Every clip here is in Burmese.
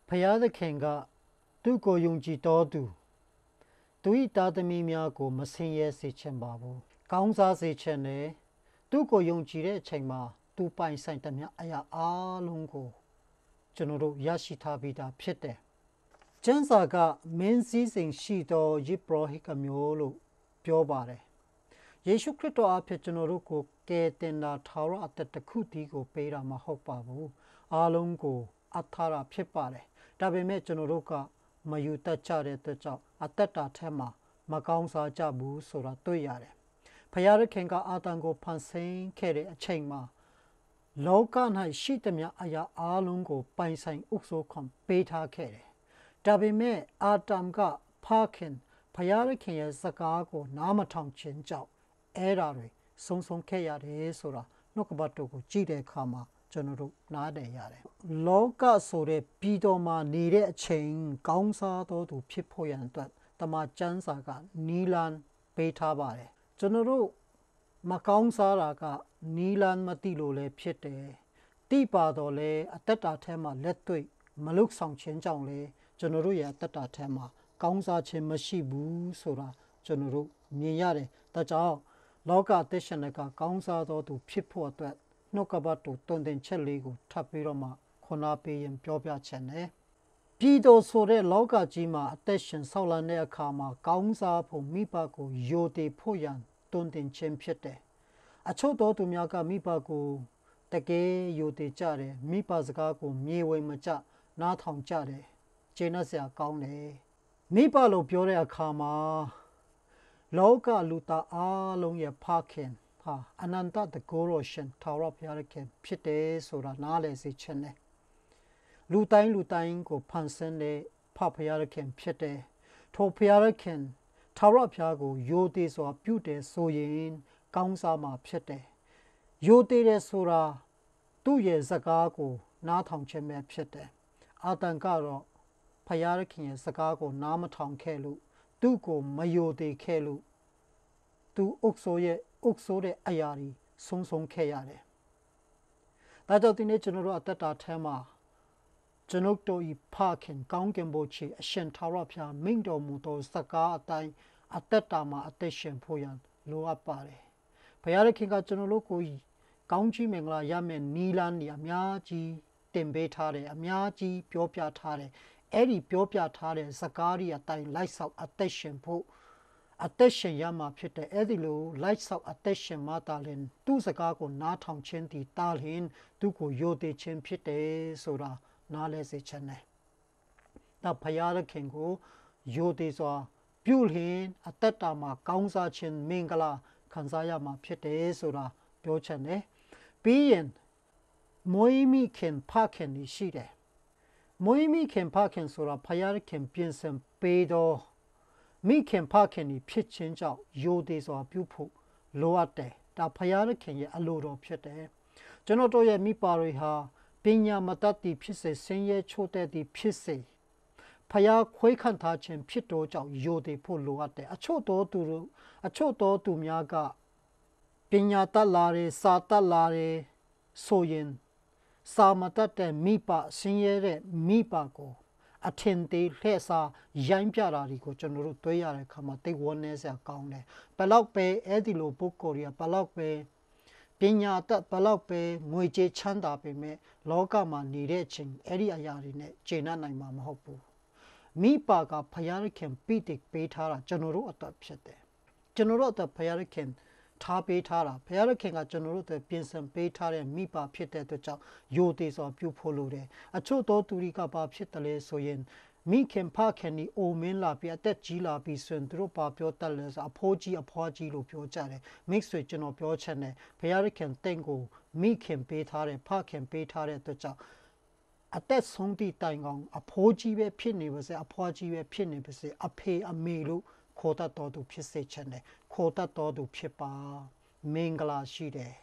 ဖယားသခင်ကသူ့ကိုယုံကြည်တော်သူသူ၏သားသမီးများကိုမဆင်းရဲစေချင်ပါဘူးကောင်းစားစေချင်တယ်သူ့ကိုယုံကြည်တဲ့အချိန်မှာသူပိုင်ဆိုင်သမျှအရာအလုံးကိုကျွန်တော်တို့ရရှိထားပြီးသားဖြစ်တယ်ကျမ်းစာကမင်းစည်းစိမ်ရှိသောယစ်ပရောဟိတ်မျိုးလို့ပြောပါတယ်ယေရှုခရစ်တော်အဖြစ်ကျွန်တော်တို့ကိုကယ်တင်တာထာဝရအသက်တစ်ခုတည်းကိုပေးတာမဟုတ်ပါဘူးအားလုံးကိုအထာရဖြစ်ပါတယ်ဒါပေမဲ့ကျွန်တော်တို့ကမယူတတ်ကြတဲ့အတွက်ကြောင့်အသက်တာထဲမှာမကောင်းစားကြဘူးဆိုတာတွေ့ရတယ်ဖယားရခင်ကအာတန်ကိုဖန်ဆင်းခဲ့တဲ့အချိန်မှာလောက၌ရှိသမျှအရာအလုံးကိုပိုင်ဆိုင်ဥစ္စာခွန်ပေးထားခဲ့တယ်ဒါပေမဲ့အာတမ်ကဖခင်ဖယားရခင်ရဲ့စကားကိုနားမထောင်ခြင်းကြောင့်အဲ့ဒါတွေဆုံးခဲ့ရတယ်ဆိုတာနှုတ်ကပတ်တော်ကိုကြည့်တဲ့အခါမှာကျွန်တော်တို့နားလည်ရတယ်လောကဆိုတဲ့ပြည်တော်မှာနေတဲ့အချိန်ကောင်းစားတော်သူဖြစ်ဖို့ရန်အတွက်တမန်ကျမ်းစာကနီလန်ပေးထားပါတယ်ကျွန်တော်တို့မကောင်းစားတာကနီလန်မသိလို့လည်းဖြစ်တယ်တိပါတော့လေအသက်တာထဲမှာလက်တွေ့မလုဆောင်ခြင်းကြောင့်လေကျွန်တော်တို့ရဲ့အသက်တာထဲမှာကောင်းစားခြင်းမရှိဘူးဆိုတာကျွန်တော်တို့မြင်ရတယ်ဒါကြောင့်လောကအသက်ရှင်တဲ့ကကောင်းစားတော်သူဖြစ်ဖို့အတွက်နှုတ်ကပတ်တော်တုံတင်ချက်လေးကိုထပ်ပြီးတော့မှခွန်အားပေးရင်ပြောပြချင်တယ်ပြည်တော်ဆိုတဲ့လောကကြီးမှာအသက်ရှင်ဆောက်လာတဲ့အခါမှာကောင်းစားဖို့မိဘကိုယိုတည်ဖို့ရန်တုံတင်ခြင်းဖြစ်တယ်အချို့တော်သူများကမိဘကိုတကယ်ယိုတည်ကြတယ်မိဘစကားကိုမြေဝေမကျနားထောင်ကြတယ်ကျေနပ်စရာကောင်းတယ်မိဘလို့ပြောတဲ့အခါမှာလောကလူသားအလုံးရဲ့ဖခင်ဟာအနန္တတကိုယ်တော်ရှင်ထာဝရဘုရားခင်ဖြစ်တယ်ဆိုတာနားလည်စေချင်တယ်လူတိုင်းကိုဖန်ဆင်းတဲ့ဖဘုရားခင်ဖြစ်တယ်ထိုဘုရားခင်ထာဝရဘုရားကိုယိုတည်စွာပြုတယ်ဆိုရင်ကောင်းစားမှာဖြစ်တယ်ယိုတည်တယ်ဆိုတာသူ့ရဲ့စကားကိုနားထောင်ခြင်းပဲဖြစ်တယ်အာတန်ကတော့ဘုရားခင်ရဲ့စကားကိုနားမထောင်ခဲ့လို့သူ့ကိုမယိုတည်ခဲ့လို့သူအုပ်ဆိုးတဲ့အရာတွေဆုံးခဲ့ရတယ်။ဒါကြောင့်ဒီနေ့ကျွန်တော်တို့အသက်တာထဲမှာကျွန်ုပ်တို့ဤဖခင်ကောင်းကင်ဘုရားအရှင်ထာဝရဘုရားမိန့်တော်မူသောစကားအတိုင်းအသက်တာမှာအသက်ရှင်ဖို့ရန်လိုအပ်ပါတယ်။ဘုရားခင်ကကျွန်တော်တို့ကိုကောင်းချီးမင်္ဂလာရမယ့်နီလန်းတွေအများကြီးတင်ပေးထားတယ်အများကြီးပြောပြထားတယ်အဲ့ဒီပြောပြထားတဲ့စကားတွေအတိုင်းလိုက်ဆောက်အသက်ရှင်ဖို့အသက်ရှင်ရမှာဖြစ်တဲ့အဲ့ဒီလိုလိုက်ဆောက်အသက်ရှင်မှတာလင်သူ့စကားကိုနားထောင်ခြင်းဒီတာလင်သူ့ကိုယိုသေးခြင်းဖြစ်တယ်ဆိုတာနားလဲစေချင်တယ်။ဒါဖယားခင်ကိုယိုသေးစွာပြုလျင်အသက်တာမှာကောင်းစားခြင်းမင်္ဂလာခံစားရမှာဖြစ်တယ်ဆိုတာပြောချင်တယ်။ပြီးရင်မွေးမိခင်ဖခင်ရှိတယ်။မွေးမိခင်ဖခင်ဆိုတာဖယားခင်ပြင်ဆင်ပေးတော့မိခင်ဖခင်ဖြစ်ခြင်းကြောင့်ယိုသေးစွာပြုဖို့လိုအပ်တယ်ဒါဖယားခင်ရဲ့အလိုတော်ဖြစ်တယ်ကျွန်တော်တို့ရဲ့မိပါတွေဟာပညာမတတ်သည်ဖြစ်စေဆင်းရဲချို့တဲ့သည်ဖြစ်စေဖယားခွေးခန့်ထားခြင်းဖြစ်တော်ကြောင့်ယိုသေးဖို့လိုအပ်တယ်အချို့တော်သူများကပညာတတ်လာတယ်စာတတ်လာတယ်ဆိုရင်စာမတတ်တဲ့မိဘဆင်းရဲတဲ့မိဘကိုအထင်သေးလှည့်စားရိုင်းပြတာတွေကိုကျွန်တော်တို့တွေ့ရတဲ့အခါမှာတိတ်ဝန်းနေစရာကောင်းတယ်ဘလောက်ပဲအဲ့ဒီလိုပုဂ္ဂိုလ်တွေကဘလောက်ပဲပညာတတ်ဘလောက်ပဲငွေကြေးချမ်းသာပေမဲ့လောကမှာနေတဲ့အချိန်အဲ့ဒီအရာတွေနဲ့ကျေနပ်နိုင်မှာမဟုတ်ဘူးမိဘကဖယားခင်ပိတိပေးထားတာကျွန်တော်တို့အသက်ဖြစ်တယ်ကျွန်တော်တို့အသက်ဖယားခင်ထားပေးထားတာဘုရားခင်ကကျွန်တော်တို့ပြင်ဆင်ပေးထားတဲ့မိဘဖြစ်တဲ့အတွက်ကြောင့်ယိုသေးစွာပြုဖို့လိုတယ်အချို့သောသူတွေကဘာဖြစ်တယ်လဲဆိုရင်မိခင်ဖခင်ဒီအိုမင်းလာပြီးအသက်ကြီးလာပြီးဆိုရင်သူတို့ဘာပြောတတ်လဲဆိုအဖိုးကြီးအဖွားကြီးလို့ပြောကြတယ်မိတ်ဆွေကျွန်တော်ပြောချင်တယ်ဘုရားခင်တင့်ကိုမိခင်ပေးထားတဲ့ဖခင်ပေးထားတဲ့အတွက်ကြောင့်အသက်ဆုံးသည့်တိုင်ကောင်အဖိုးကြီးပဲဖြစ်နေပါစေအဖွားကြီးပဲဖြစ်နေပါစေအဖေအမေလို့ခေါ်တတ်တော်သူဖြစ်စေချင်တယ်ခေါ်တတ်တော်သူဖြစ်ပါမင်္ဂလာရှိတယ်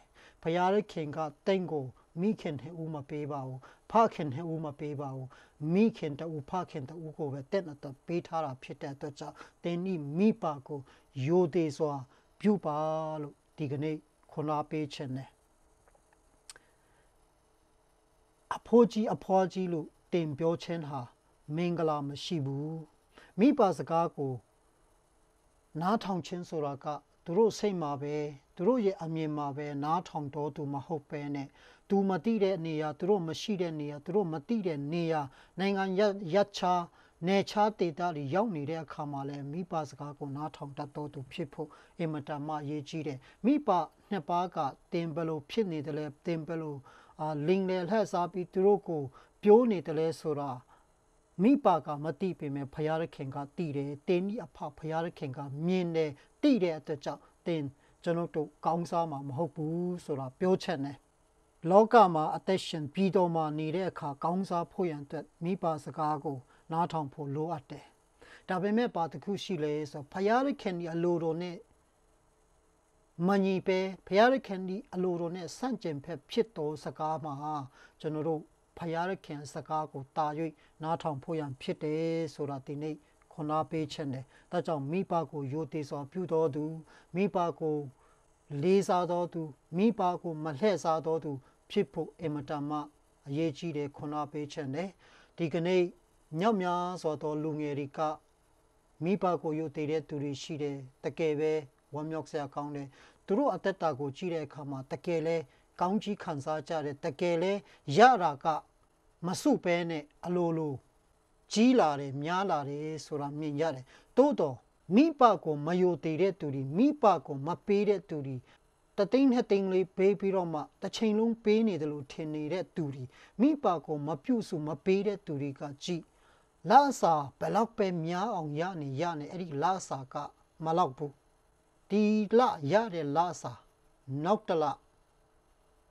ဘုရားခင်ကတင့်ကိုမိခင်နဲ့ဦးမပေးပါဘူးဖခင်နဲ့ဦးမပေးပါဘူးမိခင်တူဖခင်တူကိုပဲတဲ့တော့ပေးထားတာဖြစ်တဲ့အတွက်ကြောင့်တင်းဤမိဘကိုယိုသေးစွာပြုပါလို့ဒီကနေ့ခွန်အားပေးခြင်းနဲ့အဖိုးကြီးအဖွားကြီးလို့ တင်ပြောခြင်းဟာမင်္ဂလာမရှိဘူးမိဘစကားကိုနားထောင်ခြင်းဆိုတာကသူတို့စိတ်မှာပဲသူတို့ရဲ့အမြင်မှာပဲနားထောင်တော်သူမဟုတ်ပဲနဲ့သူမသိတဲ့နေရာသူတို့မရှိတဲ့နေရာသူတို့မသိတဲ့နေရာနိုင်ငံရပ်ခြားနယ်ခြားဒေသတွေရောက်နေတဲ့အခါမှာလည်းမိဘစကားကိုနားထောင်တတ်တော်သူဖြစ်ဖို့အင်မတန်မှအရေးကြီးတယ်မိဘနှစ်ပါးကတင်ဘလို့ဖြစ်နေတယ်လဲတင်ဘလို့လင်းလေလှည့်စားပြီးသူတို့ကိုပြောနေတယ်လဲဆိုတာမိဘကမသိပေမဲ့ဘုရားသခင်ကသိတယ်တင်းဤအဖဘုရားသခင်ကမြင်တယ်သိတဲ့အတွက်ကြောင့်တင်းကျွန်တော်တို့ကောင်းစားမှာမဟုတ်ဘူးဆိုတာပြောချက်နဲ့လောကမှာအသက်ရှင်ပြီးတော့မှနေတဲ့အခါကောင်းစားဖို့ရန်အတွက်မိဘစကားကိုနားထောင်ဖို့လိုအပ်တယ်ဒါပေမဲ့ဘာတစ်ခုရှိလဲဆိုဘုရားသခင်ဒီအလိုတော်နဲ့မညီပဲဘုရားသခင်ဒီအလိုတော်နဲ့ဆန့်ကျင်ဖက်ဖြစ်တော်စကားမှာကျွန်တော်တို့ဘုရားသခင်စကားကိုတာ၍နားထောင်ဖို့ရန်ဖြစ်တယ်ဆိုတာဒီနေ့ခွန်အားပေးခြင်းတယ်ဒါကြောင့်မိဘကိုယိုသေးစွာပြုတော်သူမိဘကိုလေးစားတော်သူမိဘကိုမလှည့်စားတော်သူဖြစ်ဖို့အင်မတန်မှအရေးကြီးတယ်ခွန်အားပေးခြင်းတယ်ဒီကနေ့မြောက်များစွာသောလူငယ်တွေကမိဘကိုယိုသေးတဲ့သူတွေရှိတယ်တကယ်ပဲဝမ်းမြောက်စရာကောင်းတယ်သူတို့အသက်တာကိုကြည့်တဲ့အခါမှာတကယ်လဲကောင်းကြီးခံစားကြတယ်တကယ်လဲရတာကမစုပဲနဲ့အလိုလိုကြီးလာတယ်များလာတယ်ဆိုတာမြင်ရတယ်တိုးတော့မိဘကိုမယိုသေးတဲ့သူတွေမိဘကိုမပေးတဲ့သူတွေတသိန်းနှစ်သိန်းလေးပေးပြီးတော့မှတစ်ချိန်လုံးပေးနေတယ်လို့ထင်နေတဲ့သူတွေမိဘကိုမပြုစုမပေးတဲ့သူတွေကကြည့်လာစာဘယ်လောက်ပဲများအောင်ရနေအဲ့ဒီလာစာကမလောက်ဘူးဒီလရတဲ့လာစာနောက်တလ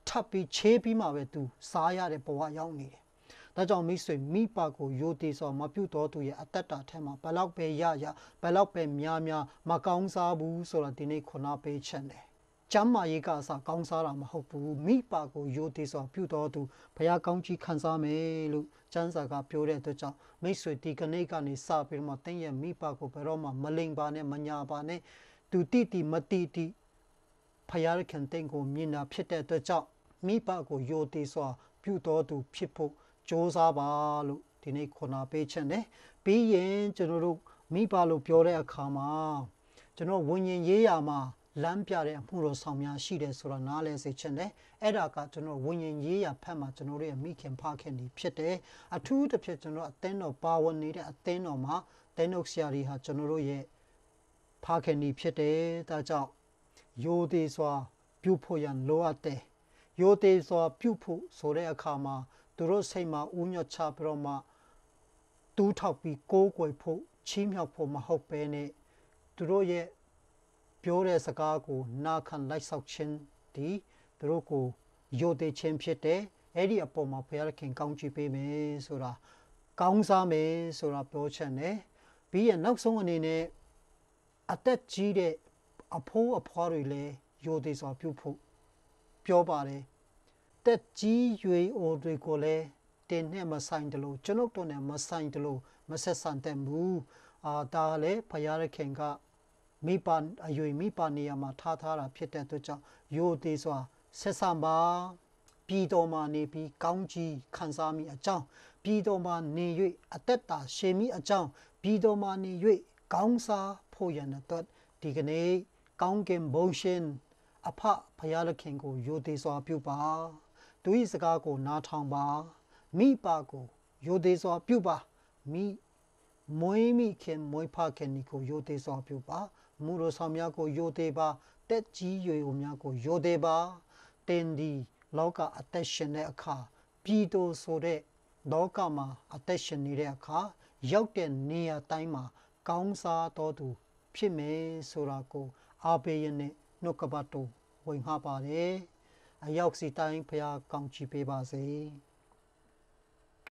ထပ်ပြီးချေးပြီးမှပဲသူစားရတဲ့ဘဝရောက်နေတယ်ဒါကြောင့်မိတ်ဆွေမိဘကိုယိုသေးစွာမပြုတော်သူရဲ့အသက်တာထဲမှာဘယ်လောက်ပဲရဘယ်လောက်ပဲများမကောင်းစားဘူးဆိုတာဒီနေ့ခွန်အားပေးချက်တယ်ကျမ်းမာရေးကအစကောင်းစားတာမဟုတ်ဘူးမိဘကိုယိုသေးစွာပြုတော်သူဘုရားကောင်းကြီးခံစားမယ်လို့ကျမ်းစာကပြောတဲ့အတွက်ကြောင့်မိတ်ဆွေဒီကနေ့ကနေစပြီးတော့တင်းရဲ့မိဘကိုဘယ်တော့မှမလိမ်ပါနဲ့မညာပါနဲ့သူတိမတိဘုရားခင်တင်းကိုမြင်တာဖြစ်တဲ့အတွက်ကြောင့်မိဘကိုယိုသေးစွာပြုတော်သူဖြစ်ဖို့ကြိုးစားပါလို့ဒီနေ့ခွန်အားပေးချက်နဲ့ပြီးရင်ကျွန်တော်တို့မိဘလို့ပြောတဲ့အခါမှာကျွန်တော်ဝิญဉ်ရေးရာမှာလမ်းပြတဲ့အမှုတော်ဆောင်များရှိတယ်ဆိုတာနားလည်စေချင်တယ်အဲ့ဒါကကျွန်တော်ဝิญဉ်ရေးရာဖက်မှာကျွန်တော်တို့ရဲ့မိခင်ဖခင်တွေဖြစ်တယ်အထူးတစ်ဖြစ်ကျွန်တော်အသင်းတော်ပါဝင်နေတဲ့အသင်းတော်မှာတင်းုပ်ဆရာတွေဟာကျွန်တော်တို့ရဲ့ဖခင်တွေဖြစ်တယ်ဒါကြောင့်ယိုသေးစွာပြုဖို့ရန်လိုအပ်တယ်ယိုသေးစွာပြုဖို့ဆိုတဲ့အခါမှာသူတို့စိတ်မှာဥညွတ်ချပြီးတော့မှတူးထောက်ပြီးကိုးကွယ်ဖို့ချီးမြှောက်ဖို့မဟုတ်ပဲနဲ့သူတို့ရဲ့ပြောတဲ့စကားကိုနာခံလိုက်ဆောက်ခြင်းဒီသူတို့ကိုယိုသေးခြင်းဖြစ်တယ်အဲ့ဒီအပေါ်မှာဘုရားခင်ကောင်းချီးပေးမယ်ဆိုတာကောင်းစားမယ်ဆိုတာပြောချက်နဲ့ပြီးရင်နောက်ဆုံးအနေနဲ့အသက်ကြီးတဲ့အဖိုးအဖွားတွေလည်းယိုသေးစွာပြုဖို့ပြောပါတယ်တက်ကြီးရွေအိုတွေကိုလည်းတင်းနဲ့မဆိုင်တယ်လို့ကျွန်ုပ်တို့နဲ့မဆိုင်တယ်လို့မဆက်ဆံတဲ့ဘူးဒါလည်းဘုရားခင်ကမိဘအယွေမိဘနေရာမှာထားတာဖြစ်တဲ့အတွက်ကြောင့်ယိုသေးစွာဆက်ဆံပါပြည်တော်မှာနေပြီးကောင်းကြီးခံစားမိအကြောင်းပြည်တော်မှာနေ၍အသက်တာရှည်မိအကြောင်းပြည်တော်မှာနေ၍ကောင်းစားဖို့ရန်အတွက်ဒီကနေ့ကောင်းကင်ဘုံရှင်အဖဘုရားခင်ကိုယိုသေးစွာပြုပါသူ၏စကားကိုနားထောင်ပါမိဘကိုယိုသေးစွာပြုပါမွေးမိခင်မွေးဖခင်ကိုယိုသေးစွာပြုပါမူတော်ဆောင်များကိုယိုသေးပါတက်ကြီးရွယ်အိုများကိုယိုသေးပါတင်းဒီလောကအသက်ရှင်တဲ့အခါပြည်တော်ဆိုတဲ့လောကမှာအသက်ရှင်နေတဲ့အခါရောက်တဲ့နေရာတိုင်းမှာကောင်းစားတော်သူဖြစ်မယ်ဆိုတာကိုအားပေးရတဲ့နှုတ်ကပတ်တော်ဝင်ငှပါတယ်အရောက်စီတိုင်းဖျားကောင်းချီးပေးပါစေ